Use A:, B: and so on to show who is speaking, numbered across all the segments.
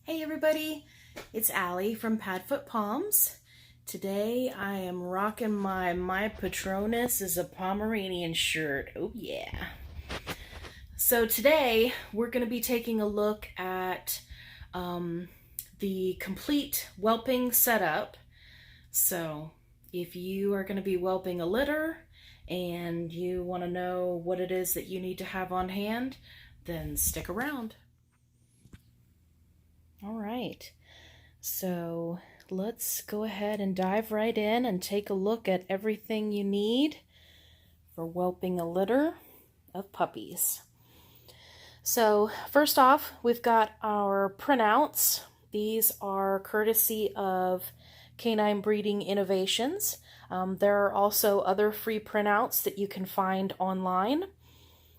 A: Hey everybody, it's Allie from Padfoot Palms. Today I am rocking my Patronus is a Pomeranian shirt. Oh yeah. So today we're going to be taking a look at the complete whelping setup. So if you are going to be whelping a litter and you want to know what it is that you need to have on hand, then stick around. All right. So let's go ahead and dive right in and take a look at everything you need for whelping a litter of puppies. So first off, we've got our printouts. These are courtesy of Canine Breeding Innovations. There are also other free printouts that you can find online.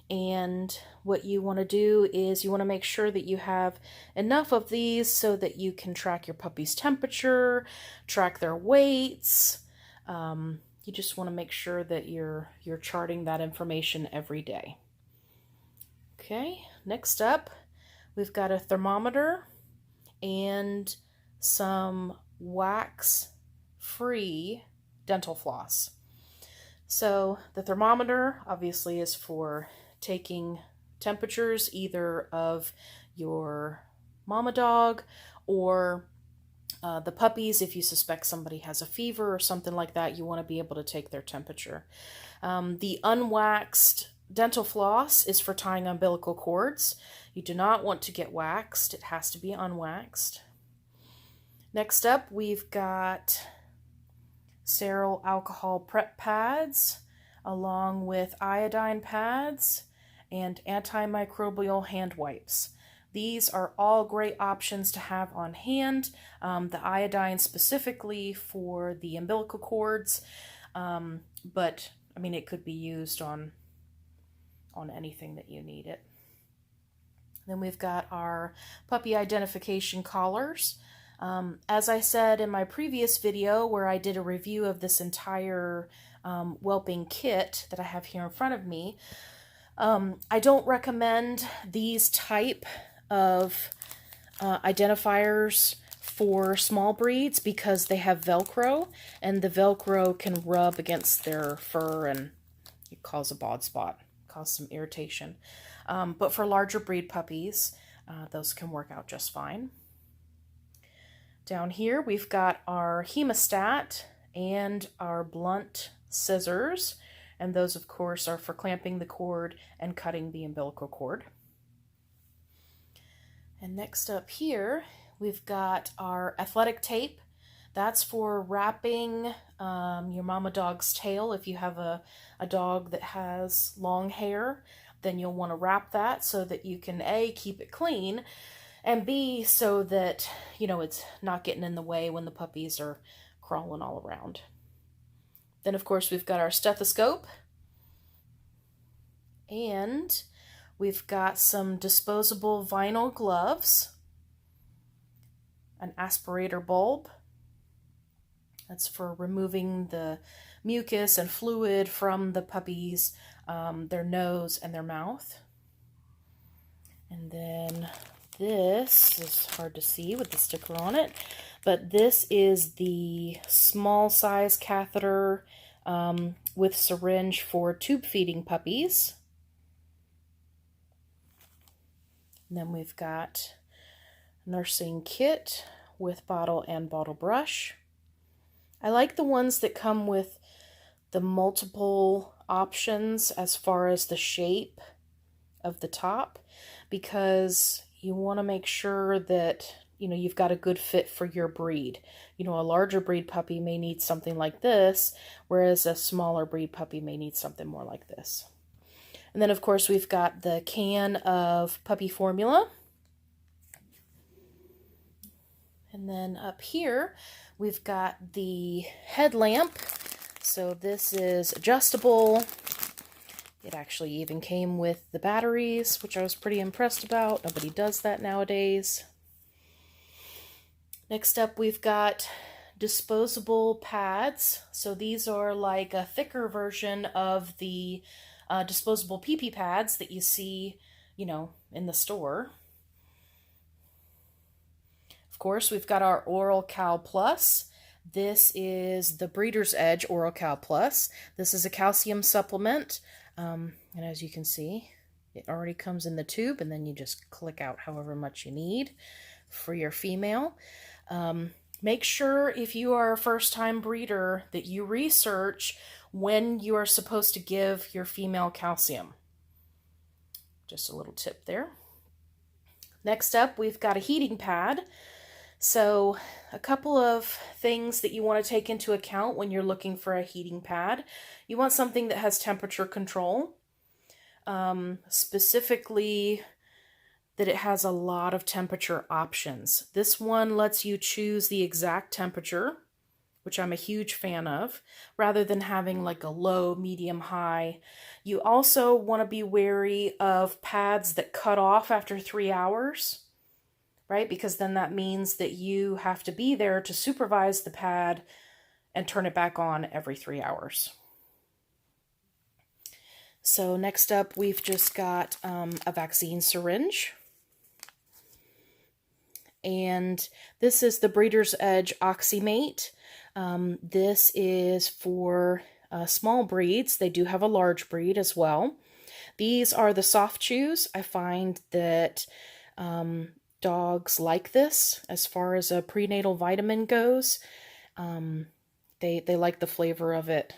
A: And what you want to do is you want to make sure that you have enough of these so that you can track your puppy's temperature, track their weights. You just want to make sure that you're charting that information every day. Okay, next up, we've got a thermometer and some wax-free dental floss. So the thermometer obviously is for taking temperatures either of your mama dog or the puppies. If you suspect somebody has a fever or something like that, you want to be able to take their temperature. The unwaxed dental floss is for tying umbilical cords. You do not want to get waxed. It has to be unwaxed. Next up, we've got sterile alcohol prep pads along with iodine pads and antimicrobial hand wipes. These are all great options to have on hand. The iodine specifically for the umbilical cords, but I mean it could be used on anything that you need it. Then we've got our puppy identification collars. As I said in my previous video where I did a review of this entire whelping kit that I have here in front of me, I don't recommend these type of identifiers for small breeds because they have Velcro, and the Velcro can rub against their fur and it cause a bald spot, cause some irritation. But for larger breed puppies, those can work out just fine. Down here we've got our Hemostat and our blunt scissors, and those of course are for clamping the cord and cutting the umbilical cord. And next up here we've got our athletic tape. That's for wrapping your mama dog's tail. If you have a dog that has long hair, then you'll want to wrap that so that you can A, keep it clean, and B, so that, you know, it's not getting in the way when the puppies are crawling all around. Then, of course, we've got our stethoscope. And we've got some disposable vinyl gloves. An aspirator bulb. That's for removing the mucus and fluid from the puppies, their nose and their mouth. And then this is hard to see with the sticker on it, but this is the small size catheter with syringe for tube feeding puppies. And then we've got nursing kit with bottle and bottle brush. I like the ones that come with the multiple options as far as the shape of the top, because you want to make sure that, you know, you've got a good fit for your breed. You know, a larger breed puppy may need something like this, whereas a smaller breed puppy may need something more like this. And then, of course, we've got the can of puppy formula. And then up here, we've got the headlamp. So this is adjustable. It actually even came with the batteries, which I was pretty impressed about. Nobody does that nowadays. Next up, we've got disposable pads. So these are like a thicker version of the disposable pee-pee pads that you see, you know, in the store. course, we've got our Oral Cal Plus. This is the Breeder's Edge Oral Cal Plus. This is a calcium supplement, and as you can see, it already comes in the tube, and then you just click out however much you need for your female. Make sure if you are a first-time breeder that you research when you are supposed to give your female calcium. Just a little tip there. Next up, we've got a heating pad. So a couple of things that you want to take into account when you're looking for a heating pad. You want something that has temperature control, specifically that it has a lot of temperature options. This one lets you choose the exact temperature, which I'm a huge fan of, rather than having like a low, medium, high. You also want to be wary of pads that cut off after 3 hours. Right? Because then that means that you have to be there to supervise the pad and turn it back on every 3 hours. So next up, we've just got a vaccine syringe. And this is the Breeder's Edge Oxymate. This is for small breeds. They do have a large breed as well. These are the soft chews. I find that dogs like this as far as a prenatal vitamin goes. They like the flavor of it.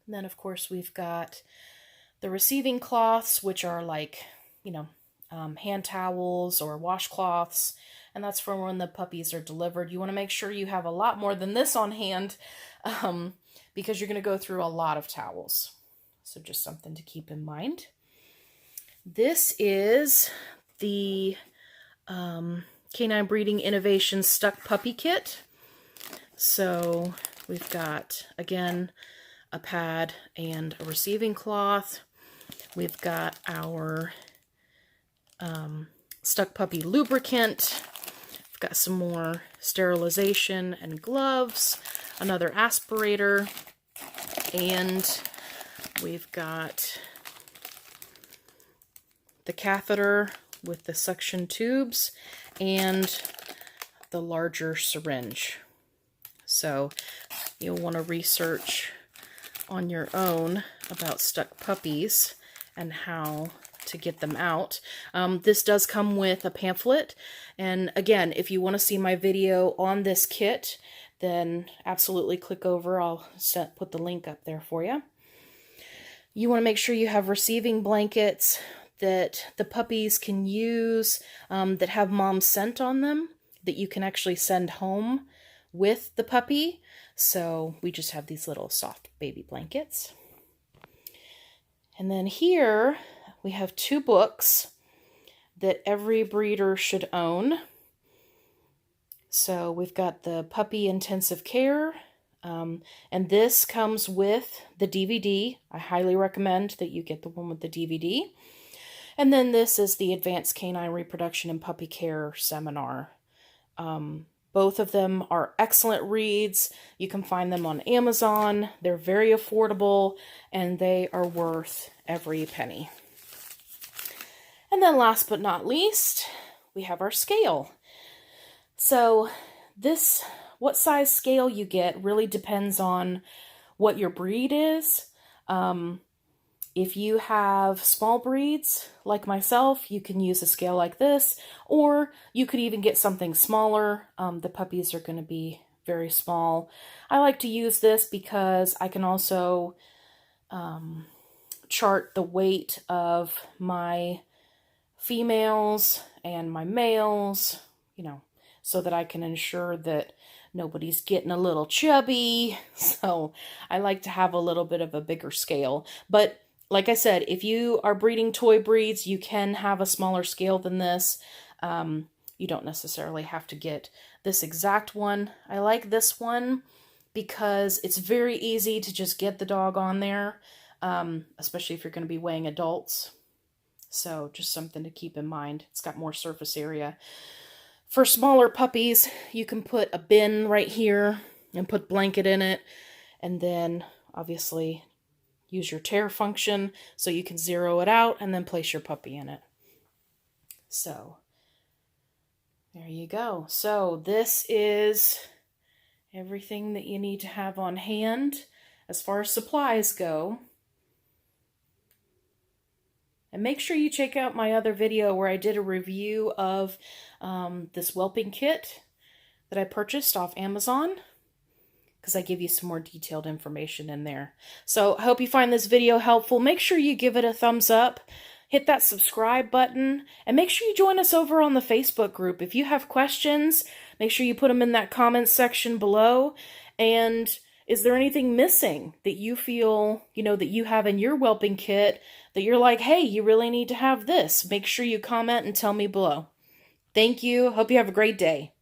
A: And then of course we've got the receiving cloths, which are like, hand towels or washcloths, and that's for when the puppies are delivered. You want to make sure you have a lot more than this on hand because you're going to go through a lot of towels. So just something to keep in mind. This is the Canine Breeding Innovation Stuck Puppy Kit. So we've got, again, a pad and a receiving cloth. We've got our Stuck Puppy lubricant. We've got some more sterilization and gloves, another aspirator, and we've got the catheter with the suction tubes and the larger syringe. So you'll want to research on your own about stuck puppies and how to get them out. This does come with a pamphlet, and again, if you want to see my video on this kit, then absolutely click over. I'll put the link up there for you. You want to make sure you have receiving blankets that the puppies can use that have mom's scent on them, that you can actually send home with the puppy. So we just have these little soft baby blankets. And then here we have 2 books that every breeder should own. So we've got the Puppy Intensive Care, and this comes with the DVD. I highly recommend that you get the one with the DVD. And then this is the Advanced Canine Reproduction and Puppy Care Seminar. Both of them are excellent reads. You can find them on Amazon. They're very affordable, and they are worth every penny. And then last but not least, we have our scale. So what size scale you get really depends on what your breed is. If you have small breeds, like myself, you can use a scale like this, or you could even get something smaller. The puppies are going to be very small. I like to use this because I can also chart the weight of my females and my males, so that I can ensure that nobody's getting a little chubby. So I like to have a little bit of a bigger scale. But like I said, if you are breeding toy breeds, you can have a smaller scale than this. You don't necessarily have to get this exact one. I like this one because it's very easy to just get the dog on there, especially if you're going to be weighing adults. So just something to keep in mind. It's got more surface area. For smaller puppies, you can put a bin right here and put blanket in it, and then obviously use your tare function so you can zero it out and then place your puppy in it. So There you go. So this is everything that you need to have on hand as far as supplies go. And make sure you check out my other video where I did a review of this whelping kit that I purchased off Amazon, because I give you some more detailed information in there. So I hope you find this video helpful. Make sure you give it a thumbs up, hit that subscribe button, and make sure you join us over on the Facebook group. If you have questions, make sure you put them in that comments section below. And is there anything missing that you feel, that you have in your whelping kit that you're like, hey, you really need to have this? Make sure you comment and tell me below. Thank you. Hope you have a great day.